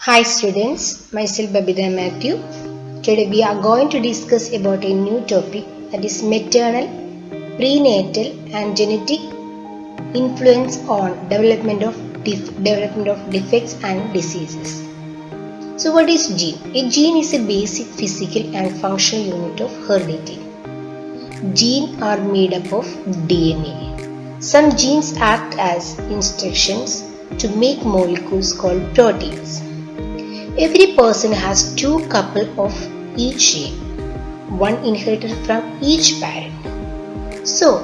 Hi students, myself Babita Matthew. Today we are going to discuss about a new topic that is maternal, prenatal and genetic influence on development of defects and diseases. So what is gene? A gene is a basic physical and functional unit of heredity. Genes are made up of DNA. Some genes act as instructions to make molecules called proteins. Every person has two couple of each gene, one inherited from each parent. So,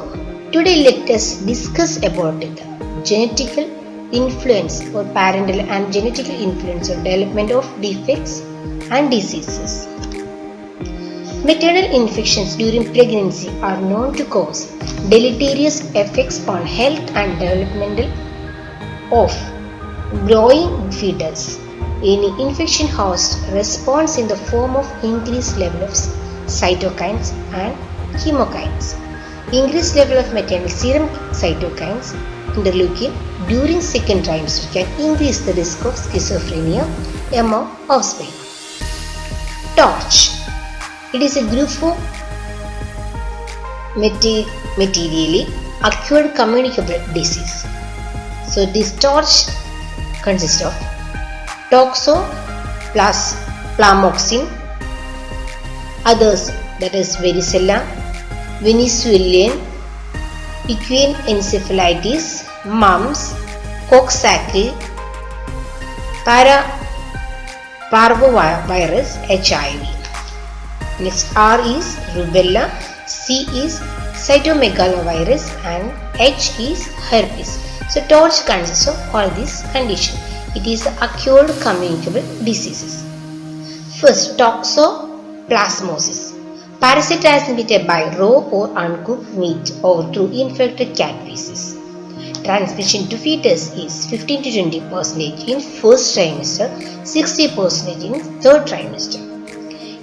today let us discuss about the genetical influence or parental and genetical influence of development of defects and diseases. Maternal infections during pregnancy are known to cause deleterious effects on health and developmental of growing fetus. Any infection host responds in the form of increased level of cytokines and chemokines. Increased level of maternal serum cytokines, interleukin, during second trimester can increase the risk of schizophrenia among offspring. TORCH. It is a group of materially acquired communicable disease. So this TORCH consists of toxoplasmoxin, others that is varicella, Venezuelan, equine encephalitis, mumps, coxsackie, parvovirus, HIV. Next R is rubella, C is cytomegalovirus and H is herpes. So TORCH consists of all these conditions. It is acquired communicable diseases. First, toxoplasmosis. Parasite transmitted by raw or uncooked meat or through infected cat feces. Transmission to fetus is 15 to 20% in first trimester, 60% in third trimester.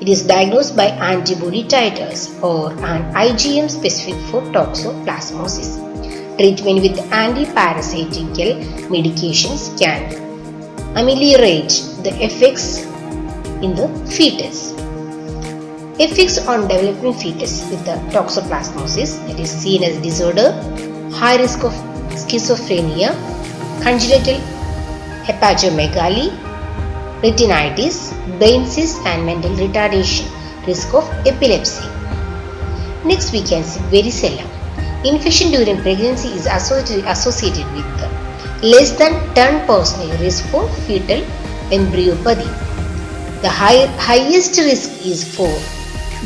It is diagnosed by antibody titers or an IgM specific for toxoplasmosis. Treatment with anti-parasitical medications can ameliorate the effects in the fetus. Effects on developing fetus with the toxoplasmosis, that is CNS disorder, high risk of schizophrenia, congenital hepatomegaly, retinitis, brain cysts and mental retardation, risk of epilepsy. Next we can see varicella. Infection during pregnancy is associated with less than 10% risk for fetal embryopathy. The highest risk is for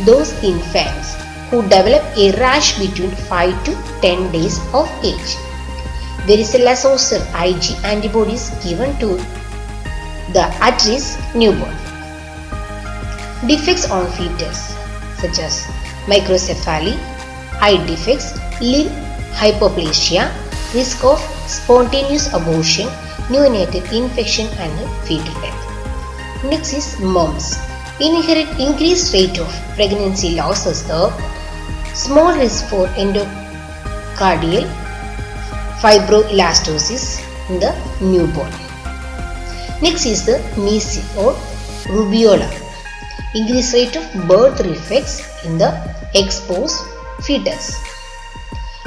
those infants who develop a rash between 5 to 10 days of age. Varicella zoster Ig antibodies given to the at-risk newborn. Defects on fetus such as microcephaly, eye defects, limb hypoplasia, risk of spontaneous abortion, neonatal infection and fetal death. Next is mumps. Increased rate of pregnancy losses the small risk for endocardial fibroelastosis in the newborn. Next is the measles or rubeola. Increased rate of birth defects in the exposed fetus.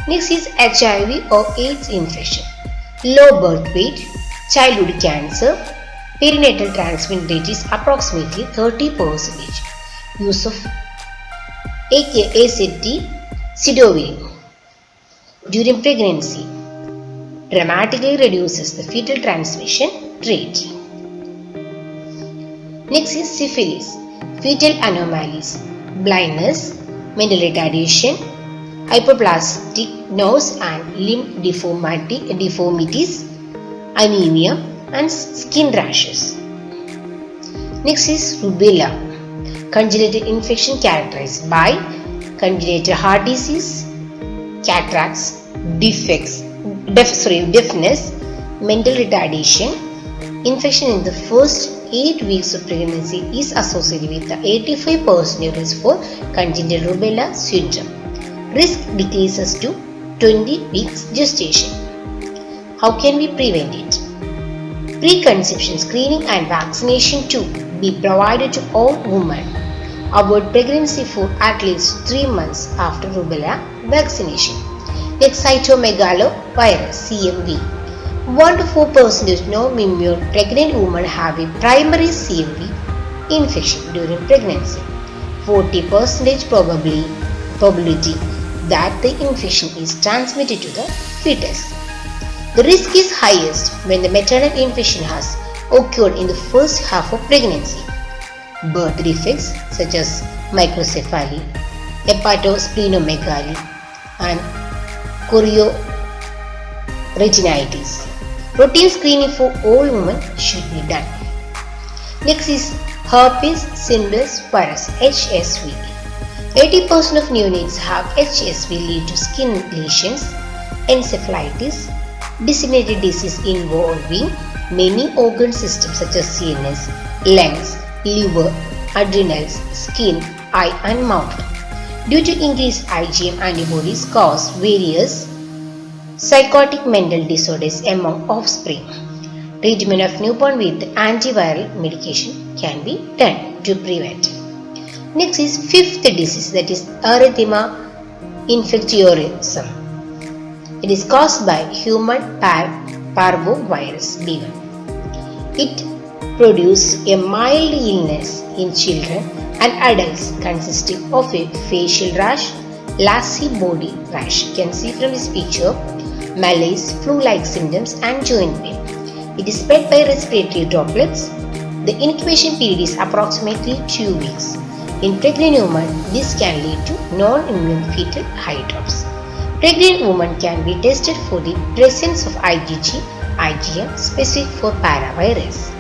Next is HIV or AIDS infection, low birth weight, childhood cancer, perinatal transmission rate is approximately 30%. Use of AZT Cidovir during pregnancy dramatically reduces the fetal transmission rate. Next is syphilis, fetal anomalies, blindness, mental retardation, hypoplastic nose and limb deformities, anemia and skin rashes. Next is rubella, congenital infection characterized by congenital heart disease, cataracts, deafness, mental retardation. Infection in the first 8 weeks of pregnancy is associated with the 85% risk for congenital rubella syndrome. Risk decreases to 20 weeks gestation. How can we prevent it? Preconception screening and vaccination to be provided to all women. Avoid pregnancy for at least 3 months after rubella vaccination. Next, cytomegalovirus (CMV). 1 to 4% non-immune pregnant women have a primary CMV infection during pregnancy. 40% probability that the infection is transmitted to the fetus. The risk is highest when the maternal infection has occurred in the first half of pregnancy. Birth defects such as microcephaly, hepatosplenomegaly, and chorioretinitis. Routine screening for all women should be done. Next is herpes simplex virus (HSV). 80% of neonates have HSV lead to skin lesions, encephalitis, disseminated disease involving many organ systems such as CNS, lungs, liver, adrenals, skin, eye and mouth. Due to increased IgM antibodies cause various psychotic mental disorders among offspring. Treatment of newborn with antiviral medication can be done to prevent. Next is fifth disease, that is erythema infectiosum. It is caused by human parvovirus B1. It produces a mild illness in children and adults consisting of a facial rash, lacy body rash. You can see from this picture malaise, flu-like symptoms and joint pain. It is spread by respiratory droplets. The incubation period is approximately 2 weeks. In pregnant women, this can lead to non-immune fetal hydrops. Pregnant women can be tested for the presence of IgG, IgM specific for paravirus.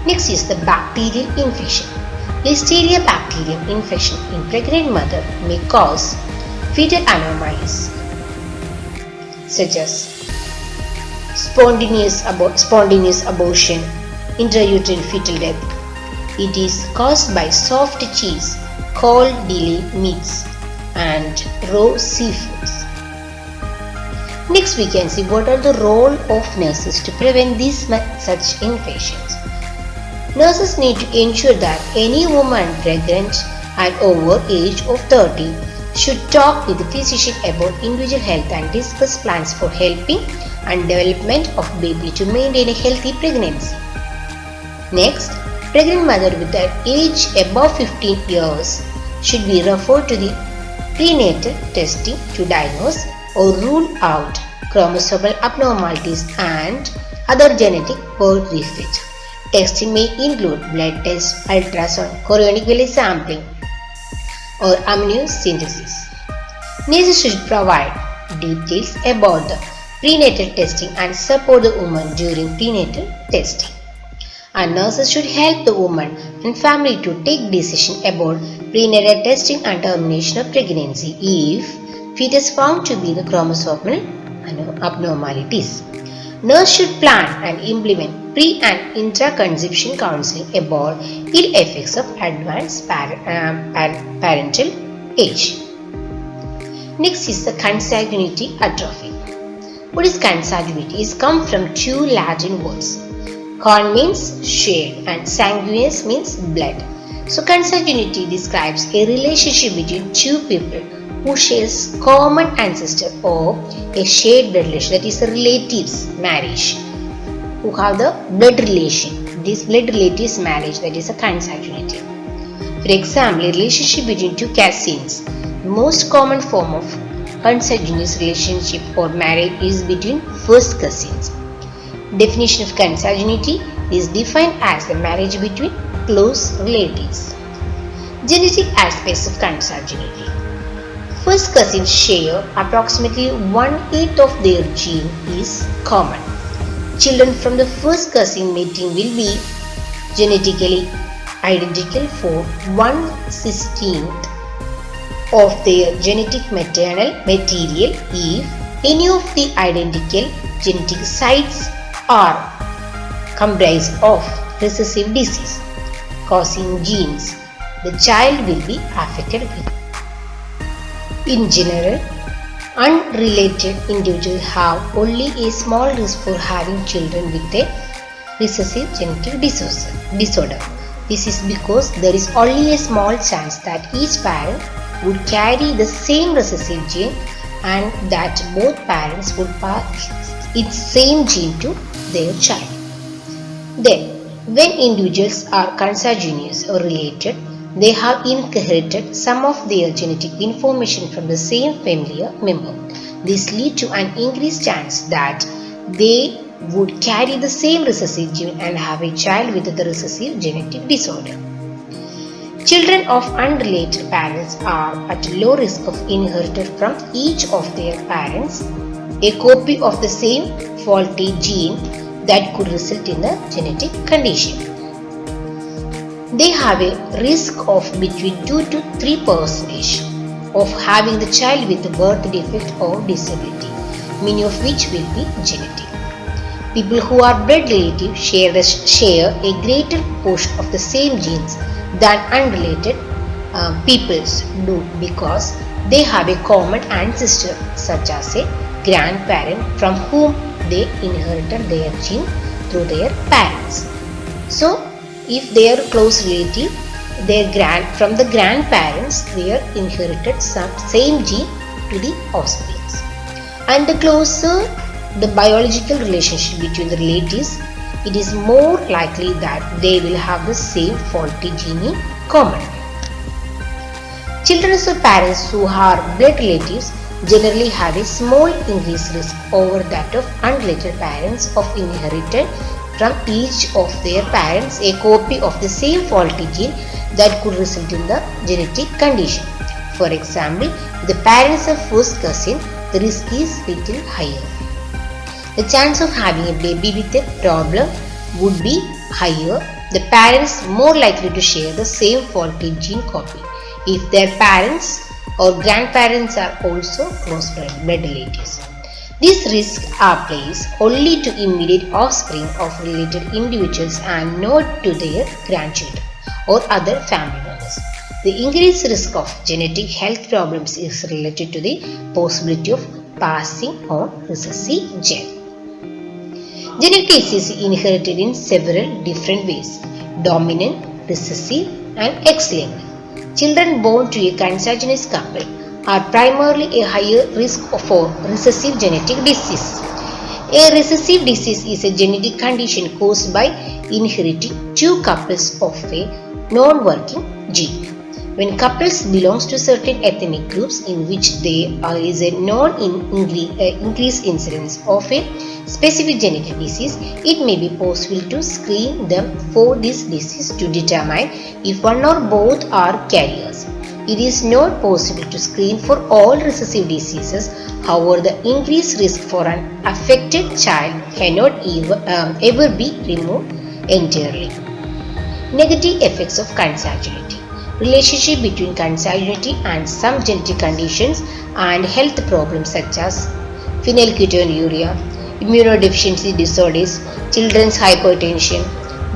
Next is the bacterial infection. Listeria bacterium infection in pregnant mother may cause fetal anomalies such as spontaneous abortion, intrauterine fetal death. It is caused by soft cheese, cold delayed meats and raw seafoods. Next we can see what are the role of nurses to prevent these such infections. Nurses need to ensure that any woman pregnant and over age of 30 should talk with the physician about individual health and discuss plans for helping and development of baby to maintain a healthy pregnancy. Next, pregnant mother with an age above 15 years should be referred to the prenatal testing to diagnose or rule out chromosomal abnormalities and other genetic birth defects. Testing may include blood tests, ultrasound, chorionic villus sampling, or amniocentesis. Nurses should provide details about the prenatal testing and support the woman during prenatal testing. And nurses should help the woman and family to take decision about prenatal testing and termination of pregnancy if fetus found to be the chromosomal abnormalities. Nurse should plan and implement pre and intra-conception counseling about ill effects of advanced parental age. Next is the consanguinity atrophy. What is consanguinity? It comes from two Latin words. Con means shade and sanguineous means blood. So consanguinity describes a relationship between two people who shares common ancestor or a shared blood relation, that is a relatives marriage, who have the blood relation. This blood relatives marriage, that is a consanguinity. For example, a relationship between two cousins. The most common form of consanguineous relationship or marriage is between first cousins. Definition of consanguinity is defined as the marriage between close relatives. Genetic aspects of consanguinity. First cousins share approximately 1/8 of their gene is common. Children from the first cousin mating will be genetically identical for 1/16 of their genetic maternal material if any of the identical genetic sites are comprised of recessive disease causing genes the child will be affected with. In general, Unrelated individuals have only a small risk for having children with a recessive genetic disorder. This is because there is only a small chance that each parent would carry the same recessive gene and that both parents would pass its same gene to their child. Then, when individuals are consanguineous or related, they have inherited some of their genetic information from the same family member. This leads to an increased chance that they would carry the same recessive gene and have a child with the recessive genetic disorder. Children of unrelated parents are at low risk of inheriting from each of their parents a copy of the same faulty gene that could result in a genetic condition. They have a risk of between 2 to 3% of having the child with a birth defect or disability, many of which will be genetic. People who are blood relatives share a greater portion of the same genes than unrelated peoples do because they have a common ancestor such as a grandparent from whom they inherited their gene through their parents. So, if they are close relative, from the grandparents they are inherited some same gene to the offspring. And the closer the biological relationship between the relatives, it is more likely that they will have the same faulty gene in common. Children of parents who are blood relatives generally have a small increased risk over that of unrelated parents of inheriting from each of their parents a copy of the same faulty gene that could result in the genetic condition. For example, if the parents are first cousin, the risk is little higher. The chance of having a baby with a problem would be higher. The parents more likely to share the same faulty gene copy if their parents or grandparents are also close blood relatives. These risks are placed only to immediate offspring of related individuals and not to their grandchildren or other family members. The increased risk of genetic health problems is related to the possibility of passing on recessive gene. Genetic disease is inherited in several different ways: dominant, recessive, and X-linked. Children born to a consanguineous couple are primarily a higher risk for recessive genetic disease. A recessive disease is a genetic condition caused by inheriting two couples of a non-working gene. When couples belong to certain ethnic groups in which there is a increased incidence of a specific genetic disease, it may be possible to screen them for this disease to determine if one or both are carriers. It is not possible to screen for all recessive diseases. However, the increased risk for an affected child cannot ever be removed entirely. Negative effects of consanguinity. Relationship between consanguinity and some genetic conditions and health problems such as phenylketonuria, immunodeficiency disorders, children's hypertension,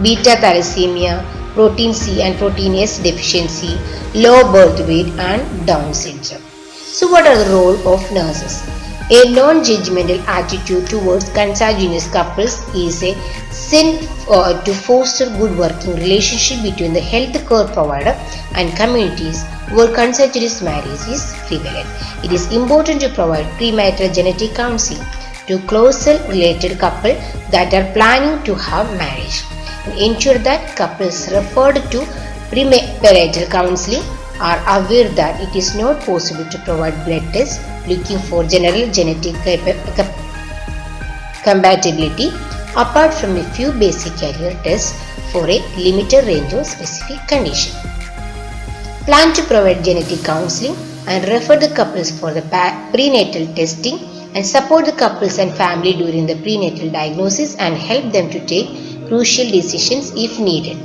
beta thalassemia, protein C and protein S deficiency, low birth weight and Down syndrome. So what are the role of nurses? A non-judgmental attitude towards consanguineous couples is a sin to foster good working relationship between the health care provider and communities where consanguineous marriage is prevalent. It is important to provide premarital genetic counseling to closely related couples that are planning to have marriage, and ensure that couples referred to premarital counseling are aware that it is not possible to provide blood tests looking for general genetic compatibility apart from a few basic carrier tests for a limited range of specific conditions. Plan to provide genetic counseling and refer the couples for the prenatal testing and support the couples and family during the prenatal diagnosis and help them to take crucial decisions if needed.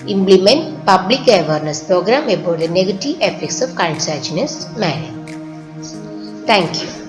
Implement public awareness program about the negative effects of consanguineous marriage. Thank you.